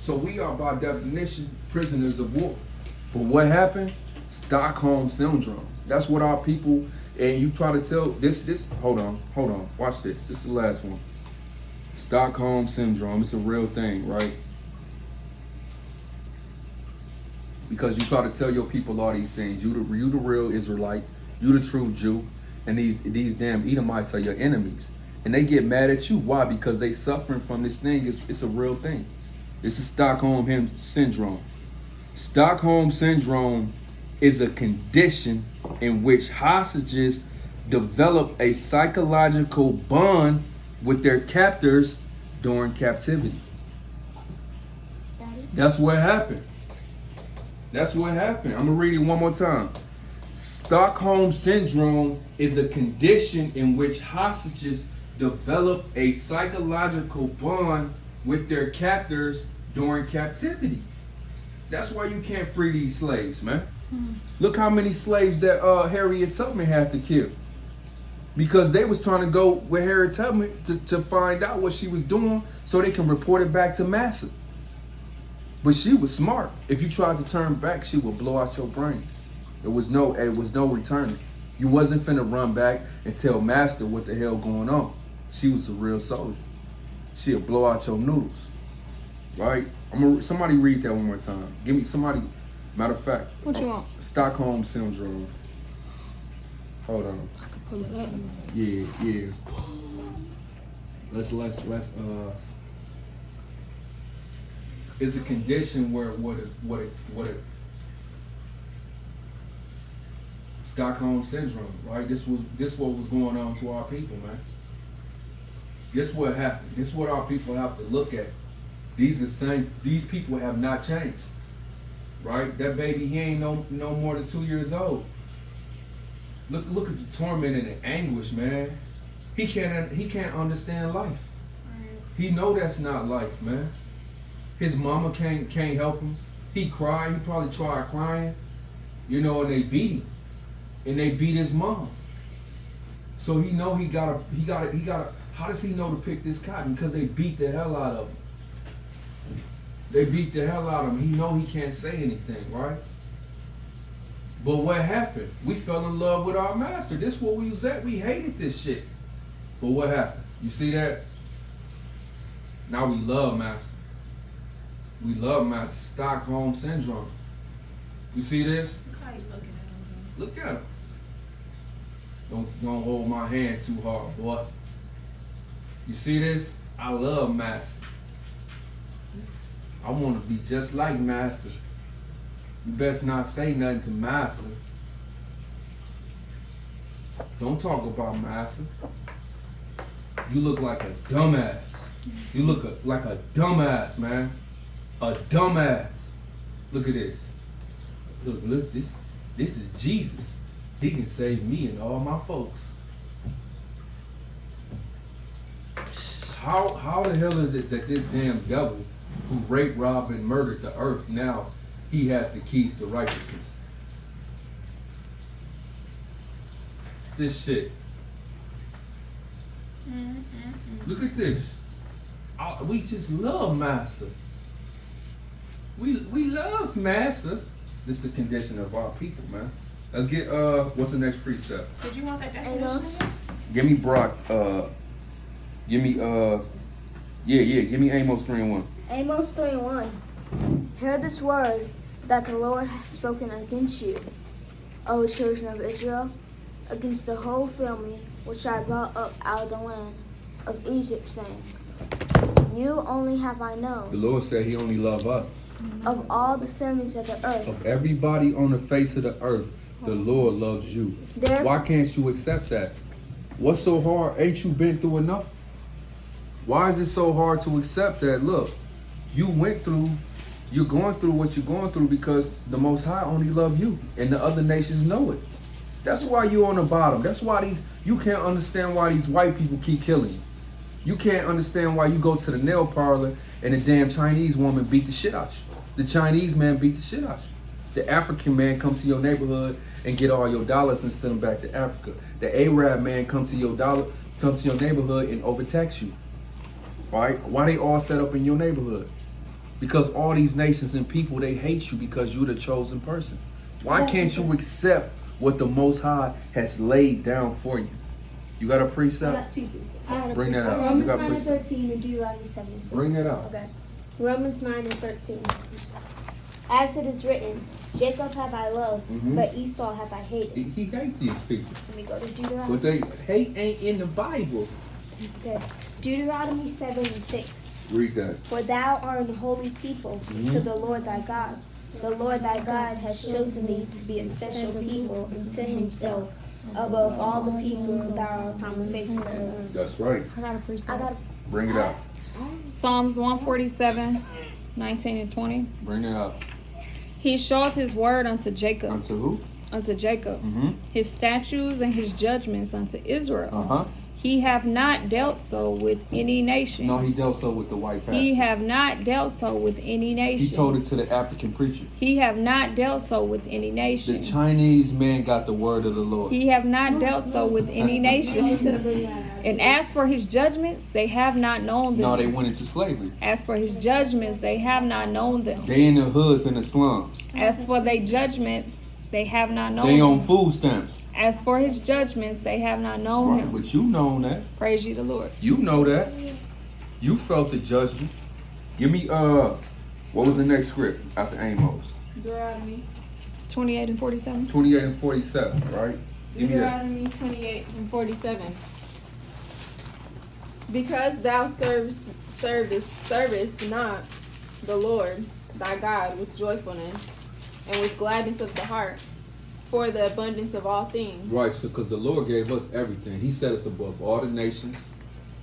So we are by definition prisoners of war. But what happened? Stockholm syndrome. That's what our people, and you try to tell this, hold on, watch this. This is the last one. Stockholm syndrome, it's a real thing, right? Because you try to tell your people all these things. You the real Israelite, you the true Jew, and these damn Edomites are your enemies. And they get mad at you. Why? Because they suffering from this thing. It's a real thing. This is Stockholm syndrome. Stockholm syndrome is a condition in which hostages develop a psychological bond with their captors during captivity. That's what happened. That's what happened. I'm gonna read it one more time. Stockholm Syndrome is a condition in which hostages develop a psychological bond with their captors during captivity. That's why you can't free these slaves, man. Look how many slaves that Harriet Tubman had to kill. Because they was trying to go with Harriet Tubman to find out what she was doing so they can report it back to Massa. But she was smart. If you tried to turn back, she would blow out your brains. It was no returning. You wasn't finna run back and tell Master what the hell going on. She was a real soldier. She'll blow out your noodles. Right? Somebody read that one more time. Give me somebody. Matter of fact. What you want? Stockholm Syndrome. Hold on. Yeah. Let's it's a condition where what a Stockholm Syndrome, right? This what was going on to our people, man. This what happened. This what our people have to look at. These people have not changed. Right? That baby, he ain't no more than 2 years old. Look at the torment and the anguish, man. He can't understand life. He know that's not life, man. His mama can't help him. He cried. He probably tried crying, and they beat him, and they beat his mom. So he know he gotta. How does he know to pick this cotton? Because they beat the hell out of him. They beat the hell out of him. He know he can't say anything, right? But what happened? We fell in love with our master. This what we was at. We hated this shit. But what happened? You see that? Now we love master. We love master. Stockholm Syndrome. You see this? Look at him. Don't hold my hand too hard, boy. You see this? I love master. I want to be just like master. You best not say nothing to master. Don't talk about master. You look like a dumbass. You look like a dumbass, man. A dumbass. Look at this. Look, this is Jesus. He can save me and all my folks. How the hell is it that this damn devil who raped, robbed, and murdered the earth, now he has the keys to righteousness? This shit. Look at this. We just love master. We loves master. This is the condition of our people, man. Let's get what's the next precept? Did you want that definition? Amos. Give me Brock. Give me give me Amos 3:1. Amos 3:1. Hear this word that the Lord has spoken against you, O children of Israel, against the whole family which I brought up out of the land of Egypt, saying, You only have I The known Lord said he only loves us. of all the families of the earth. Of everybody on the face of the earth, the Lord loves you. Therefore- Why can't you accept that? What's so hard? Ain't you been through enough? Why is it so hard to accept that? Look, you're going through what you're going through because the Most High only love you, and the other nations know it. That's why you're on the bottom. That's why you can't understand why these white people keep killing you. You can't understand why you go to the nail parlor and the damn Chinese woman beat the shit out you. The Chinese man beat the shit out you. The African man comes to your neighborhood and get all your dollars and send them back to Africa. The Arab man comes to your neighborhood and overtax you. Right? Why they all set up in your neighborhood? Because all these nations and people, they hate you because you're the chosen person. Why can't you accept what the Most High has laid down for you? You got a I got precept? two pieces. Bring that out. You Romans got 9 and precept. 13 and Deuteronomy 7 and 6. Bring that out. Okay. Romans 9 and 13. As it is written, Jacob have I loved, but Esau have I hated. He hates these people. Let me go to Deuteronomy. But they hate ain't in the Bible. Okay. Deuteronomy 7 and 6. Read that. For thou art an holy people to the Lord thy God. The Lord thy God has chosen thee to be a special people unto himself above all the people that are upon the face of the earth. That's right. I got a precept. Bring it out. Psalms 147, 19 and 20. Bring it out. He showeth his word unto Jacob, Unto who? unto Jacob, his statutes and his judgments unto Israel. Uh-huh. He have not dealt so with any nation. No, he dealt so with the white pastor. He have not dealt so with any nation. He told it to the African preacher. He have not dealt so with any The nation. Chinese man got the word of the Lord. He have not dealt so with any nation. And as for his judgments, they have not known them. No, they went into slavery. As for his judgments, they have not known them. They in the hoods and the slums. As for their judgments, they have not known They on him. food stamps. As for his judgments, they have not known Right, him. but you know that. Praise ye the Lord. You know that. You felt the judgments. Give me what was the next script after Amos? Deuteronomy. 28 and 47. 28 and 47, right? Give me that. Deuteronomy 28 and 47. Because thou servest not the Lord thy God with joyfulness and with gladness of the heart, for the abundance of all things. Right, so because the Lord gave us everything. He set us above all the nations.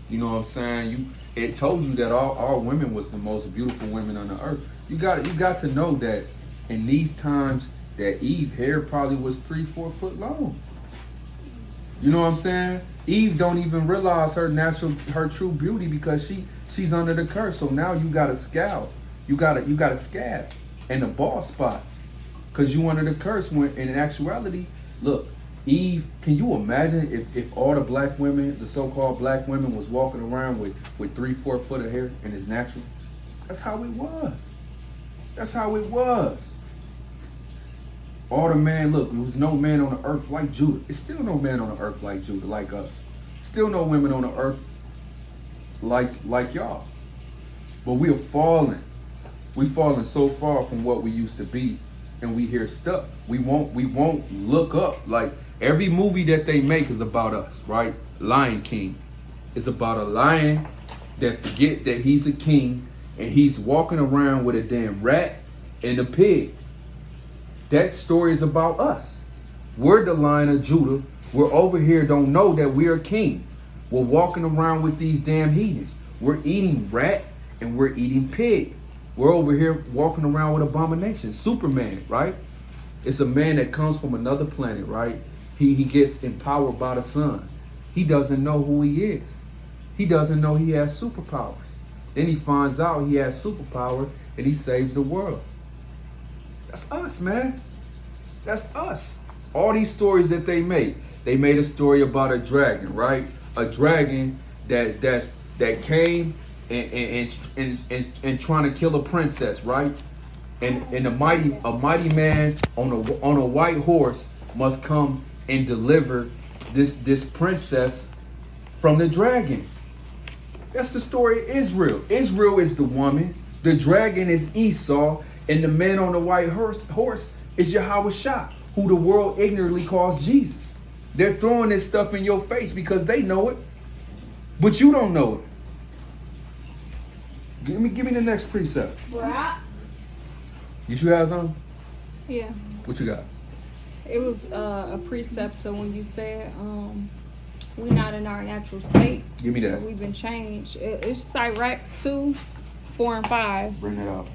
You know what I'm saying? It told you that all women was the most beautiful women on the earth. You got to know that in these times that Eve hair probably was 3-4 foot long. You know what I'm saying? Eve don't even realize her true beauty because she's under the curse. So now you got a scalp. You got a scab and a bald spot. Because you under the curse when in actuality, look, Eve, can you imagine if all the black women, the so-called black women, was walking around with 3-4 foot of hair and it's natural? That's how it was. That's how it was. All the man, look, there was no man on the earth like Judah. It's still no man on the earth like Judah, like us. Still no women on the earth like y'all. But we are falling. We falling so far from what we used to be. And we here stuck. We won't look up. Like every movie that they make is about us, right? Lion King. It's about a lion that forget that he's a king and he's walking around with a damn rat and a pig. That story is about us. We're the Lion of Judah. We're over here, don't know that we're a king. We're walking around with these damn heathens. We're eating rat and we're eating pig. We're over here walking around with abomination. Superman, right? It's a man that comes from another planet, right? He gets empowered by the sun. He doesn't know who he is. He doesn't know he has superpowers. Then he finds out he has superpower and he saves the world. That's us, man. That's us. All these stories that they made a story about a dragon, right? A dragon that came and trying to kill a princess, right? And a mighty man on a white horse must come and deliver this princess from the dragon. That's the story of Israel. Israel is the woman, the dragon is Esau, and the man on the white horse is Yahweh Shah, who the world ignorantly calls Jesus. They're throwing this stuff in your face because they know it, but you don't know it. Give me the next precept. You should have something? Yeah. What you got? It was a precept, so when you said we're not in our natural state, Give me that. we've been changed. It's Sirach 2, 4, and 5. Bring that out.